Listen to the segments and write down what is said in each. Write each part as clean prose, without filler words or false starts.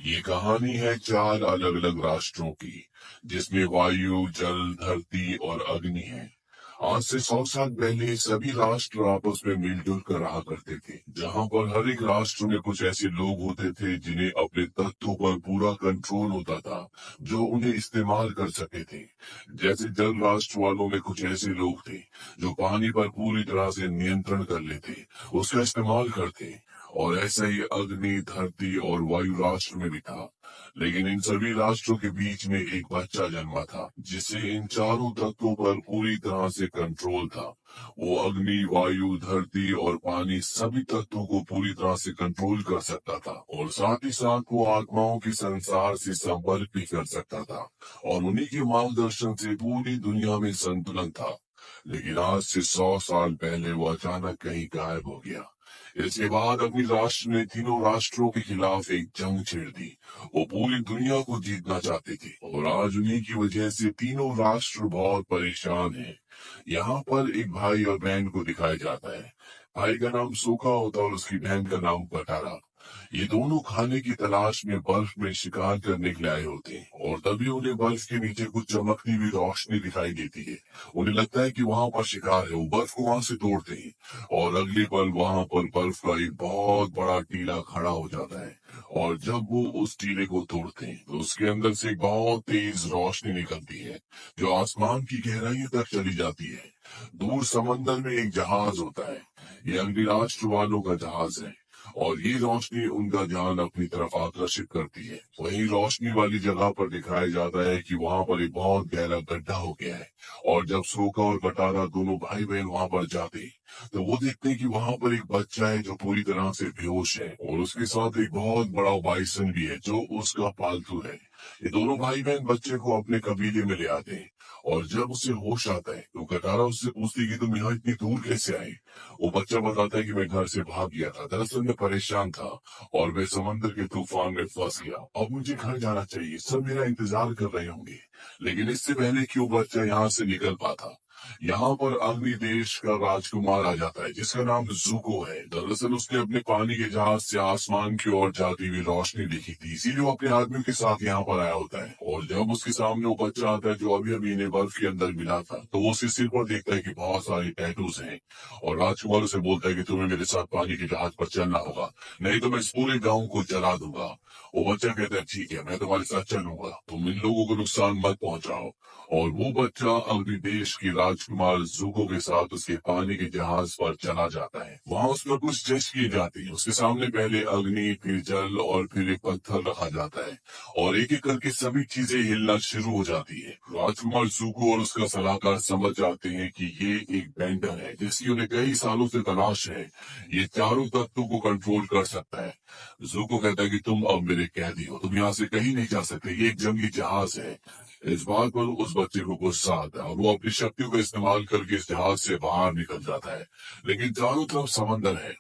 ये कहानी है चार अलग अलग राष्ट्रों की, जिसमें वायु, जल, धरती और अग्नि है। आज से 100 साल पहले सभी राष्ट्र आपस में मिलजुल कर रहा करते थे, जहाँ पर हर एक राष्ट्र में कुछ ऐसे लोग होते थे जिन्हें अपने तत्वों पर पूरा कंट्रोल होता था, जो उन्हें इस्तेमाल कर सके थे। जैसे जल राष्ट्र वालों में कुछ ऐसे लोग थे जो पानी पर पूरी तरह से नियंत्रण कर लेते, उसका इस्तेमाल करते। और ऐसा ही अग्नि, धरती और वायु राष्ट्र में भी था। लेकिन इन सभी राष्ट्रों के बीच में एक बच्चा जन्मा था, जिसे इन चारों तत्वों पर पूरी तरह से कंट्रोल था। वो अग्नि, वायु, धरती और पानी सभी तत्वों को पूरी तरह से कंट्रोल कर सकता था, और साथ ही साथ वो आत्माओं के संसार से संपर्क भी कर सकता था, और उन्हीं के मार्गदर्शन से पूरी दुनिया में संतुलन था। लेकिन आज से 100 साल पहले वो अचानक कहीं गायब हो गया। इसके बाद अपनी राष्ट्र ने तीनों राष्ट्रों के खिलाफ एक जंग छेड़ दी। वो पूरी दुनिया को जीतना चाहते थे, और आज उन्हीं की वजह से तीनों राष्ट्र बहुत परेशान हैं। यहाँ पर एक भाई और बहन को दिखाया जाता है। भाई का नाम सूखा होता है और उसकी बहन का नाम कटारा। ये दोनों खाने की तलाश में बर्फ में शिकार करने के लिए आए होते हैं, और तभी उन्हें बर्फ के नीचे कुछ चमकती हुई रोशनी दिखाई देती है। उन्हें लगता है कि वहां पर शिकार है। वो बर्फ को वहां से तोड़ते हैं, और अगले पल वहां पर बर्फ का एक बहुत बड़ा टीला खड़ा हो जाता है। और जब वो उस टीले को तोड़ते हैं तो उसके अंदर से एक बहुत तेज रोशनी निकलती है, जो आसमान की गहराइयों तक चली जाती है। दूर समंदर में एक जहाज होता है। ये अग्नि राष्ट्र वालों का जहाज है, और ये रोशनी उनका ध्यान अपनी तरफ आकर्षित करती है। वहीं रोशनी वाली जगह पर दिखाया जाता है कि वहां पर एक बहुत गहरा गड्ढा हो गया है। और जब सूखा और कटारा दोनों भाई बहन वहां पर जाते, तो वो देखते हैं कि वहां पर एक बच्चा है जो पूरी तरह से बेहोश है, और उसके साथ एक बहुत बड़ा बाइसन भी है जो उसका पालतू है। ये दोनों भाई बहन बच्चे को अपने कबीले में ले आते हैं, और जब उसे होश आता है तो कटारा उससे पूछती है कि तुम यहाँ इतनी दूर कैसे आए। वो बच्चा बताता है कि मैं घर से भाग गया था, दरअसल मैं परेशान था और मैं समंदर के तूफान में फंस गया। अब मुझे घर जाना चाहिए, सब मेरा इंतजार कर रहे होंगे। लेकिन इससे पहले कि वो बच्चा यहाँ से निकल पाता, यहाँ पर अग्नि देश का राजकुमार आ जाता है, जिसका नाम जुको है। दरअसल उसने अपने पानी के जहाज से आसमान की ओर जाती हुई रोशनी देखी थी, इसीलिए वो अपने आदमियों के साथ यहाँ पर आया होता है। और जब उसके सामने वो बच्चा आता है जो अभी अभी इन्हें बर्फ के अंदर मिला था, तो वो उसके सिर पर देखता है कि बहुत सारे टैटूज हैं, और राजकुमार उसे बोलता है कि तुम्हें मेरे साथ पानी के जहाज पर चलना होगा, नहीं तो मैं इस पूरे गाँव को जला दूंगा। वो बच्चा कहता है ठीक है, मैं तुम्हारे साथ चलूंगा, तुम इन लोगों को नुकसान मत पहुंचाओ। और वो बच्चा अग्नि देश की राजकुमार जुको के साथ उसके पानी के जहाज पर चला जाता है। वहाँ उस पर कुछ टेस्ट किए जाते हैं। उसके सामने पहले अग्नि, फिर जल और फिर एक पत्थर रखा जाता है, और एक एक करके सभी चीजें हिलना शुरू हो जाती है। राजकुमार जुको और उसका सलाहकार समझ जाते हैं कि ये एक बेंडर है जिसकी उन्हें कई सालों से तलाश है। ये चारों तत्वों को कंट्रोल कर सकता है। जुको कहता है कि तुम अब मेरे कैदी हो, तुम यहाँ से कहीं नहीं जा सकते, ये एक जंगी जहाज है। इस बात पर उस बच्चे को गुस्सा आता है, और वो अपनी शक्तियों का इस्तेमाल करके इस जहाज से बाहर निकल जाता है। लेकिन चारों तरफ समंदर है।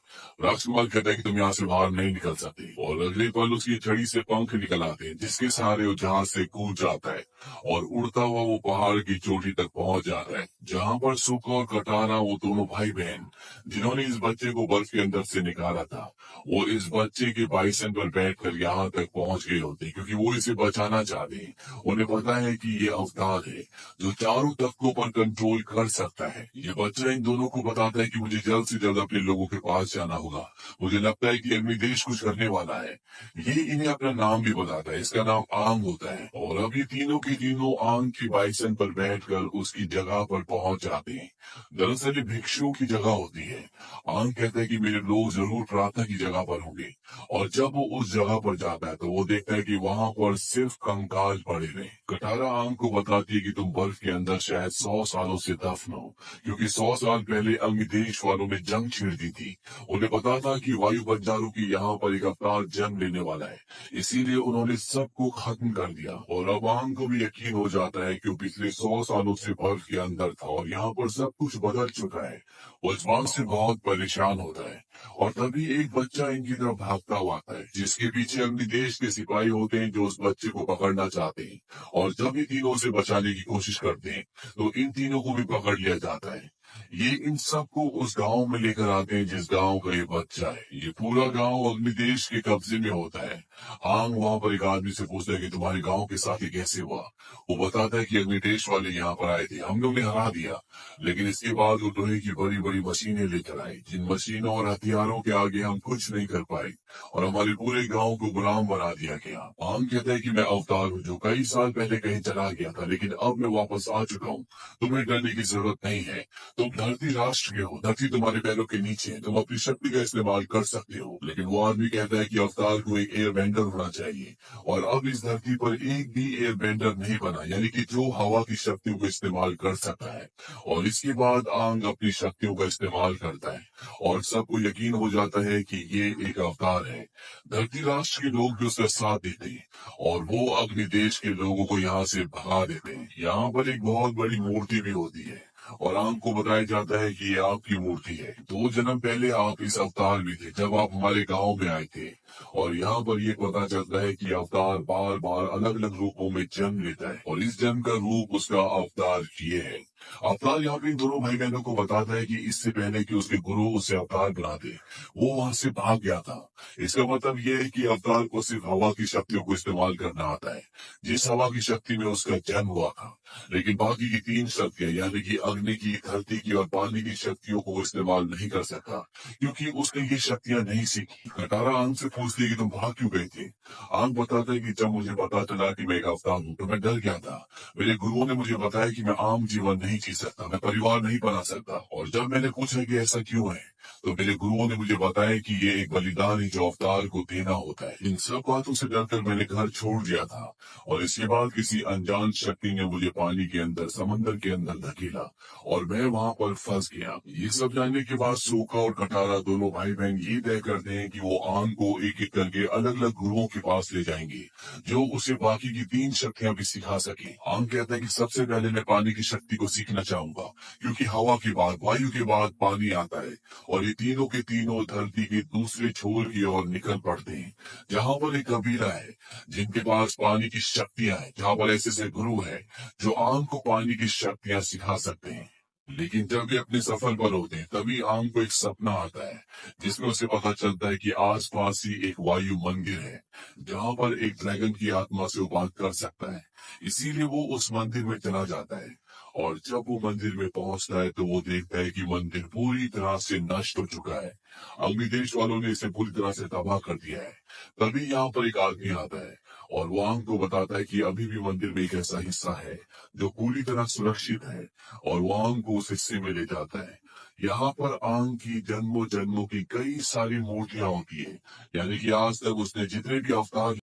राजकुमार कहता है कि तुम यहाँ से बाहर नहीं निकल सकते, और अगले पल उसकी छड़ी से पंख निकल आते हैं, जिसके सहारे वो जहाज से कूद जाता है, और उड़ता हुआ वो पहाड़ की चोटी तक पहुंच जाता है, जहाँ पर सूखा और कटारा, वो दोनों भाई बहन जिन्होंने इस बच्चे को बर्फ के अंदर से निकाला था, वो इस बच्चे के बाइसन पर बैठकर यहाँ तक पहुंच गए होते, क्योंकि वो इसे बचाना चाहते हैं। उन्हें पता है कि ये अवतार है जो चारों तत्वों पर कंट्रोल कर सकता है। ये बच्चा इन दोनों को बताता है कि मुझे जल्द से जल्द अपने लोगों के पास जाना होगा। मुझे लगता है कि अग्नि देश कुछ करने वाला है। ये इन्हें अपना नाम भी बताता है, इसका नाम आंग होता है। और अब ये तीनों के तीनों आंग की बाइसन पर बैठकर उसकी जगह पर पहुंच जाते हैं। दरअसल ये भिक्षुओं की जगह होती है। आंग कहता है कि मेरे लोग जरूर प्रार्थना की जगह पर होंगे, और जब वो उस जगह पर जाता है तो वो देखता है कि वहां पर सिर्फ कंकाल पड़े हुए। कटारा आंग को बताती है कि तुम बर्फ के अंदर शायद 100 सालों से दफन हो, क्योंकि 100 साल पहले अग्नि देश वालों ने जंग छेड़ दी थी। उन्हें पता था कि वायु बंजारों की यहाँ पर एक अवतार जन्म लेने वाला है, इसीलिए उन्होंने सबको खत्म कर दिया। और अब आंग को भी यकीन हो जाता है कि वो पिछले 100 सालों से बर्फ के अंदर था, और यहाँ पर सब कुछ बदल चुका है। वो इस बात से बहुत परेशान होता है, और तभी एक बच्चा इनकी तरफ भागता हुआ आता है, जिसके पीछे अग्नि देश के सिपाही होते हैं जो उस बच्चे को पकड़ना चाहते हैं। और जब ये तीनों उसे बचाने की कोशिश करते हैं तो इन तीनों को भी पकड़ लिया जाता है। ये इन सबको उस गांव में लेकर आते हैं जिस गांव का ये बच्चा है। ये पूरा गांव अग्निदेश के कब्जे में होता है। आंग वहां पर एक आदमी से पूछता है कि तुम्हारे गांव के साथ ये कैसे हुआ। वो बताता है कि अग्निदेश वाले यहाँ पर आए थे, हमने उन्हें हरा दिया, लेकिन इसके बाद वो लोहे की बड़ी बड़ी मशीनें लेकर आए, जिन मशीनों और हथियारों के आगे हम कुछ नहीं कर पाए और हमारे पूरे गांव को गुलाम बना दिया गया। आंग कहता है कि मैं अवतार हूँ जो कई साल पहले कहीं चला गया था, लेकिन अब मैं वापस आ चुका हूँ। तुम्हें डरने की जरूरत नहीं है। तुम धरती राष्ट्र के हो, धरती तुम्हारे पैरों के नीचे है, तुम अपनी शक्ति का इस्तेमाल कर सकते हो। लेकिन वो आदमी कहता है कि अवतार को एक एयर बेंडर होना चाहिए, और अब इस धरती पर एक भी एयर बेंडर नहीं बना, यानी कि जो हवा की शक्तियों को इस्तेमाल कर सकता है। और इसके बाद आंग अपनी शक्तियों का इस्तेमाल करता है और सबको यकीन हो जाता है कि ये एक अवतार है। धरती राष्ट्र के लोग भी उसका साथ देते हैं और वो अग्नि देश के लोगों को यहाँ से भगा देते हैं। यहाँ पर एक बहुत बड़ी मूर्ति भी होती है और आंग को बताया जाता है कि ये आपकी मूर्ति है। 2 जन्म पहले आप इस अवतार में थे जब आप हमारे गांव में आए थे। और यहाँ पर ये पता चलता है कि अवतार बार बार अलग अलग रूपों में जन्म लेता है और इस जन्म का रूप उसका अवतार ये है। अवतार यहाँ पे इन दोनों भाई बहनों को बताता है कि इससे पहले कि उसके गुरु उसे अवतार बना दे, वो वहां से भाग गया था। इसका मतलब ये है कि अवतार को सिर्फ हवा की शक्तियों को इस्तेमाल करना आता है, जिस हवा की शक्ति में उसका जन्म हुआ था। लेकिन बाकी की 3 शक्तियां, यानी कि अग्नि की, धरती की और पानी की शक्तियों को वो इस्तेमाल नहीं कर सकता, क्योंकि उसने ये शक्तियां नहीं सीखी। कटारा आंग से पूछती है कि तुम भाग क्यों गए थे। आंग बताता है कि जब मुझे पता चला कि मैं एक अवतार हूँ तो मैं डर गया था। मेरे गुरुओं ने मुझे बताया कि मैं आम जीवन नहीं जी सकता, मैं परिवार नहीं बना सकता। और जब मैंने पूछा कि ऐसा क्यों है, तो मेरे गुरुओं ने मुझे बताया कि ये एक बलिदान है जो अवतार को देना होता है। इन सब बातों से डरकर मैंने घर छोड़ दिया था और इसके बाद किसी अनजान शक्ति ने मुझे पानी के अंदर, समंदर के अंदर धकेला और मैं वहां पर फंस गया। ये सब जानने के बाद सूखा और कटारा दोनों भाई बहन ये तय करते हैं कि वो आंग को एक एक करके अलग अलग गुरुओं के पास ले जाएंगे जो उसे बाकी की 3 शक्तियां भी सिखा सके। आंग कहता है कि सबसे पहले मैं पानी की शक्ति को सीखना चाहूंगा, क्योंकि हवा के बाद, वायु के बाद पानी आता है और ये तीनों के तीनों धरती के दूसरे छोर की ओर निकल पड़ते हैं, जहां पर एक कबीला है जिनके पास पानी की शक्तियां हैं, जहां पर ऐसे ऐसे गुरु हैं जो आंग को पानी की शक्तियां सिखा सकते हैं। लेकिन जब वे अपने सफर पर होते हैं तभी आंग को एक सपना आता है जिसमें उसे पता चलता है कि आसपास ही एक वायु मंदिर है जहां पर एक ड्रैगन की आत्मा से वो बात कर सकता है। इसीलिए वो उस मंदिर में चला जाता है और जब वो मंदिर में पहुंचता है तो वो देखता है कि मंदिर पूरी तरह से नष्ट हो चुका है। अग्निदेश वालों ने इसे पूरी तरह से तबाह कर दिया है। तभी यहाँ पर एक आदमी आता है और वो आंग को बताता है कि अभी भी मंदिर में एक ऐसा हिस्सा है जो पूरी तरह सुरक्षित है और वो आंग को उस हिस्से में ले जाता है। यहाँ पर आंग की जन्मों जन्मों की कई सारी मूर्तियां होती है, यानी कि आज तक उसने जितने भी अवतार,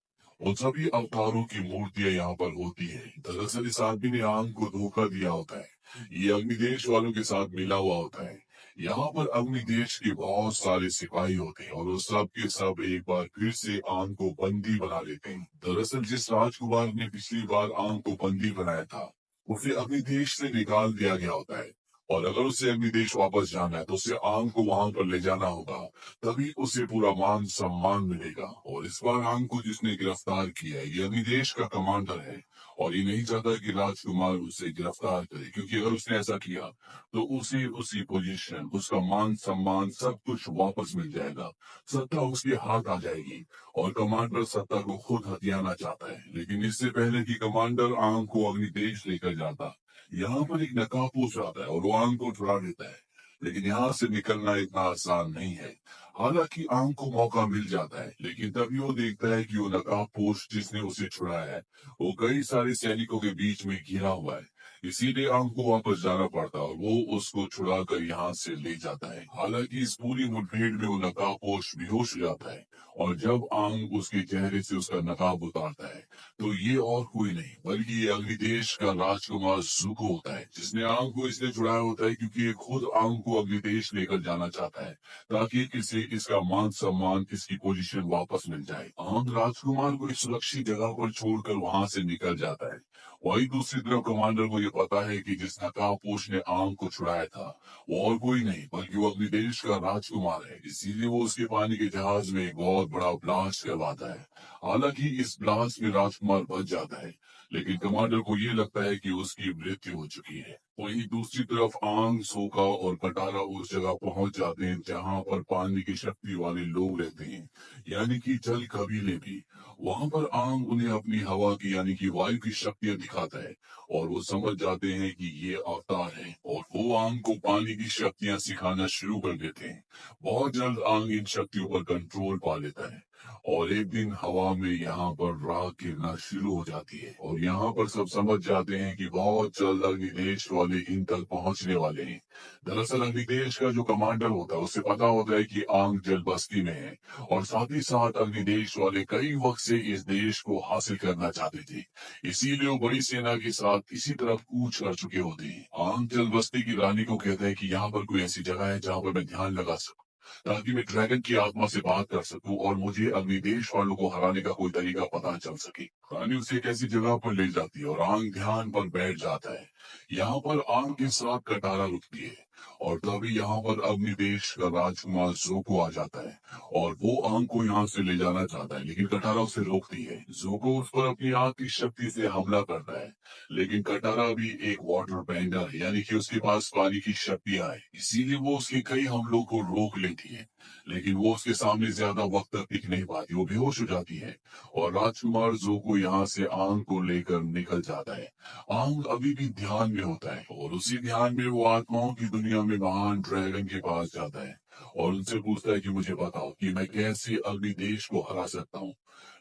उन सभी अवतारों की मूर्तियां यहाँ पर होती है। दरअसल इस आदमी ने आंग को धोखा दिया होता है, ये अग्निदेश वालों के साथ मिला हुआ होता है। यहाँ पर अग्निदेश के बहुत सारे सिपाही होते हैं और वो सब के सब एक बार फिर से आंग को बंदी बना लेते हैं। दरअसल जिस राजकुमार ने पिछली बार आंग को बंदी बनाया था उसे अग्निदेश से निकाल दिया गया होता है और अगर उसे अग्निदेश वापस जाना है तो उसे आंग को वहां पर ले जाना होगा, तभी उसे पूरा मान सम्मान मिलेगा। और इस बार आंग को जिसने गिरफ्तार किया है ये अग्निदेश का कमांडर है और ये नहीं चाहता कि राजकुमार उसे गिरफ्तार करे, क्योंकि अगर उसने ऐसा किया तो उसे उसकी पोजीशन, उसका मान सम्मान सब कुछ वापस मिल जाएगा, सत्ता उसके हाथ आ जाएगी। और कमांडर सत्ता को खुद हथियाना चाहता है, लेकिन इससे पहले कि कमांडर आंग को अग्निदेश लेकर जाता, यहाँ पर एक नकाबपोश आता है और वो आंग को छुड़ा लेता है। लेकिन यहाँ से निकलना इतना आसान नहीं है। हालांकि आंग को मौका मिल जाता है, लेकिन तभी वो देखता है कि वो नकाबपोश जिसने उसे छुड़ाया है वो कई सारे सैनिकों के बीच में घिरा हुआ है। इसीलिए आंग को वापस जाना पड़ता है और वो उसको छुड़ा कर यहाँ से ले जाता है। हालांकि इस पूरी मुठभेड़ में वो नकाबपोश बेहोश हो जाता है और जब आंग उसके चेहरे से उसका नकाब उतारता है तो ये और कोई नहीं बल्कि ये अग्निदेश का राजकुमार सुको होता है, जिसने आंग को इसलिए छुड़ाया होता है क्योंकि ये खुद आंग को अग्निदेश लेकर जाना चाहता है ताकि इसे इसका मान सम्मान, इसकी पोजीशन वापस मिल जाए। आंग राजकुमार को एक सुरक्षित जगह पर छोड़कर वहां से निकल जाता है। वही दूसरी तरफ कमांडर को ये पता है कि जिस नकाबपोश ने आंग को छुड़ाया था वो और कोई नहीं बल्कि वो अपने देश का राजकुमार है। इसीलिए वो उसके पानी के जहाज में एक बहुत बड़ा ब्लास्ट करवाता है। हालांकि इस ब्लास्ट में राजकुमार बच जाता है, लेकिन कमांडर को ये लगता है कि उसकी मृत्यु हो चुकी है। वहीं दूसरी तरफ आंग, सोका और कटारा उस जगह पहुंच जाते हैं जहां पर पानी की शक्ति वाले लोग रहते हैं, यानी कि जल कबीले भी। वहां पर आंग उन्हें अपनी हवा की यानी कि वायु की शक्तियां दिखाता है और वो समझ जाते हैं कि ये अवतार है और वो आंग को पानी की शक्तियां सिखाना शुरू कर देते हैं। बहुत जल्द आंग इन शक्तियों पर कंट्रोल पा लेता है और एक दिन हवा में यहाँ पर राख गिरना शुरू हो जाती है और यहाँ पर सब समझ जाते हैं कि बहुत जल्द अग्निदेश वाले इन तक पहुंचने वाले हैं। दरअसल अग्निदेश का जो कमांडर होता है उसे पता होता है कि आंग जल बस्ती में है और साथ ही साथ अग्निदेश वाले कई वक्त से इस देश को हासिल करना चाहते थे, इसीलिए वो बड़ी सेना के साथ इसी तरफ कूच कर चुके होते हैं। आंग जल बस्ती की रानी को कहते हैं कि यहाँ पर कोई ऐसी जगह है जहाँ पर मैं ध्यान लगा सकूं ताकि मैं ड्रैगन की आत्मा से बात कर सकूं और मुझे अग्निदेश वालों को हराने का कोई तरीका पता चल सके। रानी उसे एक ऐसी जगह पर ले जाती है और आंग ध्यान पर बैठ जाता है। यहाँ पर आंग के साथ कटारा रुकती है और तभी यहाँ पर अग्निदेश का राजकुमार जोको आ जाता है और वो आंग को यहाँ से ले जाना चाहता है, लेकिन कटारा उसे रोकती है। जोको उस पर अपनी आग की शक्ति से हमला करता है, लेकिन कटारा भी एक वाटर बेंडर है, यानी कि उसके पास पानी की शक्तियां है, इसीलिए वो उसके कई हमलों को रोक लेती है। लेकिन वो उसके सामने ज्यादा वक्त तक टिक नहीं पाती, वो बेहोश हो जाती है और राजकुमार जोको यहाँ से आंग को लेकर निकल जाता है। आंग अभी भी ध्यान में होता है और उसी ध्यान में वो आत्माओं की दुनिया में महान ड्रैगन के पास जाता है और उनसे पूछता है कि मुझे बताओ कि मैं कैसे अग्निदेश को हरा सकता हूँ।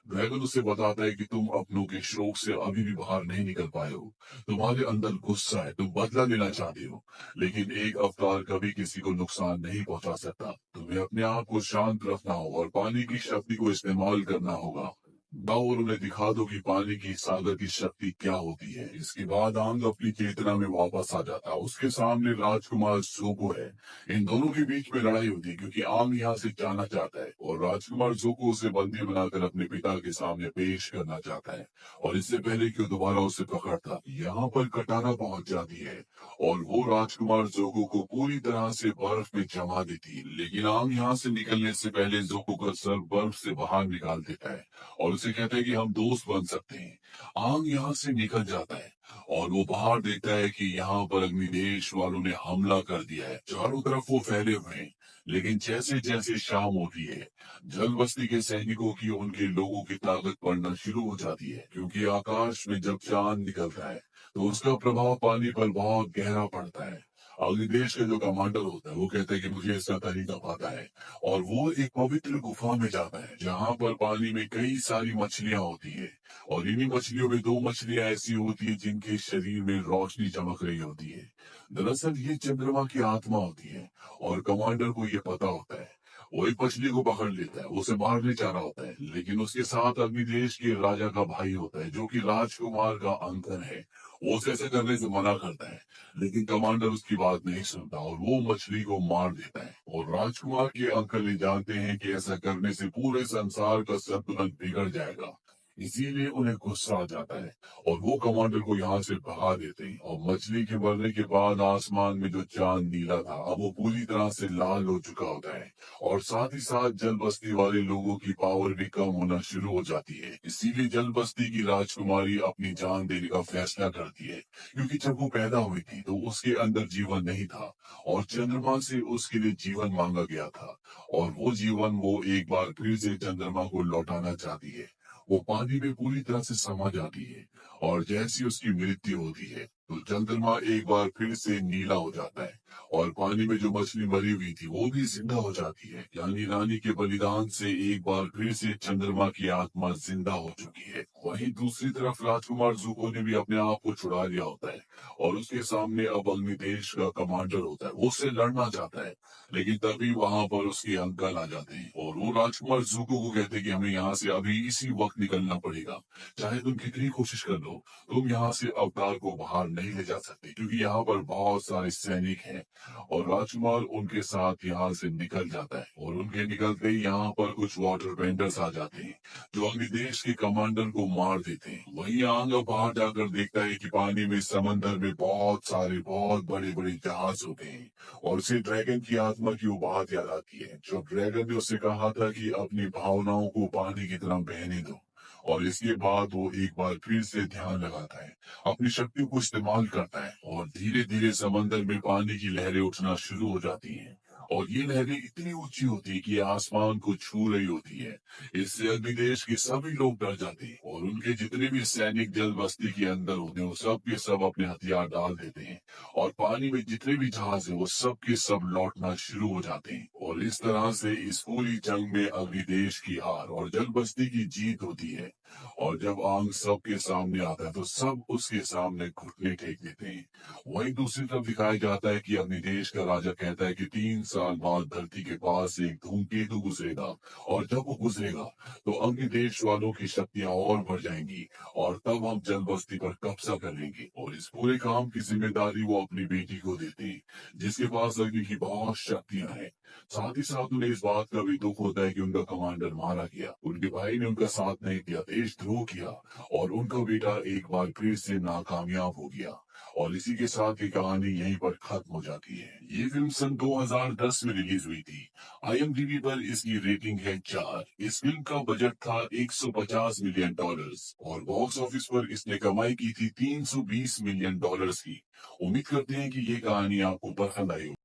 ड्रैगन उसे बताता है कि तुम अपनों के शोक से अभी भी बाहर नहीं निकल पाए हो, तुम्हारे अंदर गुस्सा है, तुम बदला लेना चाहते हो, लेकिन एक अवतार कभी किसी को नुकसान नहीं पहुंचा सकता। तुम्हें अपने आप को शांत रखना होगा और पानी की शक्ति को इस्तेमाल करना होगा। जाओ और उन्हें दिखा दो कि पानी की सागर की शक्ति क्या होती है। इसके बाद आंग अपनी चेतना में वापस आ जाता है। उसके सामने राजकुमार जोको है। इन दोनों के बीच में लड़ाई होती है क्योंकि आंग यहाँ से जाना चाहता है और राजकुमार जोको उसे बंदी बनाकर अपने पिता के सामने पेश करना चाहता है और इससे पहले कि वो दोबारा उसे पकड़ता, यहाँ पर कटारा पहुंच जाती है और वो राजकुमार जोको को पूरी तरह से बर्फ में जमा देती है। लेकिन आंग यहाँ से निकलने से पहले जोको का सर बर्फ से बाहर निकाल देता है और उसे कहता है कि हम दोस्त बन सकते हैं। आंग यहाँ से निकल जाता है और वो बाहर देखता है कि यहाँ पर अग्निदेश वालों ने हमला कर दिया है। चारों तरफ वो फैले हुए हैं, लेकिन जैसे जैसे शाम होती है, जल बस्ती के सैनिकों की उनके लोगों की ताकत बढ़ना शुरू हो जाती है, क्योंकि आकाश में जब चांद निकलता है तो उसका प्रभाव पानी पर बहुत गहरा पड़ता है। अग्निदेश का जो कमांडर होता है वो कहता है कि मुझे इसका तरीका पता है और वो एक पवित्र गुफा में जाता है जहाँ पर पानी में कई सारी मछलियां होती है और इन्हीं मछलियों में दो मछलियां ऐसी होती है जिनके शरीर में रोशनी चमक रही होती है। दरअसल ये चंद्रमा की आत्मा होती है और कमांडर को ये पता होता है। वो एक मछली को पकड़ लेता है, उसे मारने जा रहा होता है, लेकिन उसके साथ अग्निदेश के राजा का भाई होता है जो कि राजकुमार का अंकल है। वो उसे ऐसा करने से मना करता है, लेकिन कमांडर उसकी बात नहीं सुनता और वो मछली को मार देता है और राजकुमार के अंकल ये जानते हैं कि ऐसा करने से पूरे संसार का संतुलन बिगड़ जाएगा, इसीलिए उन्हें गुस्सा आ जाता है और वो कमांडर को यहाँ से भगा देते हैं और मछली के मरने के बाद आसमान में जो चांद नीला था अब वो पूरी तरह से लाल हो चुका होता है और साथ ही साथ जल बस्ती वाले लोगों की पावर भी कम होना शुरू हो जाती है। इसीलिए जल बस्ती की राजकुमारी अपनी जान देने का फैसला करती है, क्योंकि जब वो पैदा हुई थी तो उसके अंदर जीवन नहीं था और चंद्रमा से उसके लिए जीवन मांगा गया था और वो जीवन वो एक बार फिर से चंद्रमा को लौटाना चाहती है। वो पानी में पूरी तरह से समा जाती है और जैसी उसकी मृत्यु होती है तो चंद्रमा एक बार फिर से नीला हो जाता है और पानी में जो मछली मरी हुई थी वो भी जिंदा हो जाती है। यानी रानी के बलिदान से एक बार फिर से चंद्रमा की आत्मा जिंदा हो चुकी है। वहीं दूसरी तरफ राजकुमार जुको ने भी अपने आप को छुड़ा लिया होता है और उसके सामने अब अग्निदेश का कमांडर होता है, वो उससे लड़ना चाहता है, लेकिन तभी वहां पर उसके अंकल आ जाते हैं और वो राजकुमार जुको को कहते हैं कि हमें यहाँ से अभी इसी वक्त निकलना पड़ेगा, चाहे तुम कितनी कोशिश कर लो तुम यहाँ से अवतार को बाहर नहीं ले जा सकते, क्योंकि यहाँ पर बहुत सारे सैनिक हैं। और राजकुमार उनके साथ यहाँ से निकल जाता है और उनके निकलते ही यहाँ पर कुछ वाटर बेंडर्स आ जाते हैं जो अग्निदेश के कमांडर को मार देते हैं। वहीं आंग बाहर जाकर देखता है कि पानी में समंदर में बहुत सारे बहुत बड़े बड़े जहाज होते हैं और उसे ड्रैगन की आत्मा की वो बात याद आती है जो ड्रैगन ने उससे कहा था कि अपनी भावनाओं को पानी की तरह बहने दो। और इसके बाद वो एक बार फिर से ध्यान लगाता है, अपनी शक्ति को इस्तेमाल करता है और धीरे धीरे समंदर में पानी की लहरें उठना शुरू हो जाती हैं। और ये लहरें इतनी ऊंची होती है कि ये आसमान को छू रही होती है। इससे अग्निदेश के सभी लोग डर जाते हैं और उनके जितने भी सैनिक जल बस्ती के अंदर होते हैं वो सब के सब अपने हथियार डाल देते हैं और पानी में जितने भी जहाज है वो सब के सब लौटना शुरू हो जाते हैं। और इस तरह से इस पूरी जंग में अग्निदेश की हार और जल बस्ती की जीत होती है। और जब आंग सबके सामने आता है तो सब उसके सामने घुटने टेक देते हैं। वहीं दूसरी तरफ दिखाया जाता है कि अग्निदेश का राजा कहता है कि 3 साल बाद धरती के पास एक धूमकेतु गुजरेगा और जब वो गुजरेगा तो अग्निदेश वालों की शक्तियां और बढ़ जाएंगी और तब हम जल बस्ती पर कब्जा कर लेंगे। और इस पूरे काम की जिम्मेदारी वो अपनी बेटी को देते हैं, जिसके पास अग्नि की बहुत शक्तियां हैं। साथ ही साथ उन्हें इस बात का भी दुख होता है कि उनका कमांडर मारा गया, उनके भाई ने उनका साथ नहीं दिया, देशद्रोह किया और उनका बेटा एक बार फिर से नाकामयाब हो गया। और इसी के साथ ये कहानी यहीं पर खत्म हो जाती है। ये फिल्म सन 2010 में रिलीज हुई थी। IMDb पर इसकी रेटिंग है 4। इस फिल्म का बजट था 150 मिलियन डॉलर्स और बॉक्स ऑफिस पर इसने कमाई की थी 320 मिलियन डॉलर्स की। उम्मीद करते हैं कि ये कहानी आपको पसंद आई होगी।